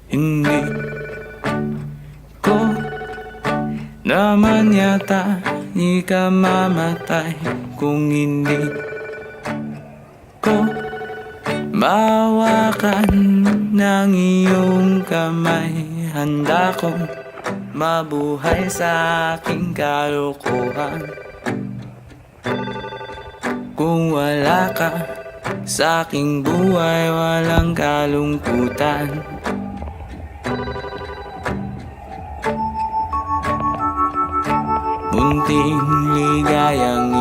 Hindi ko naman yata ikamamatay kung hindi ko mahawakan ng iyong kamay. Handa kong mabuhay sa aking kalokohan kung wala ka sa aking buhay, walang kalungkutan. Munting ligayang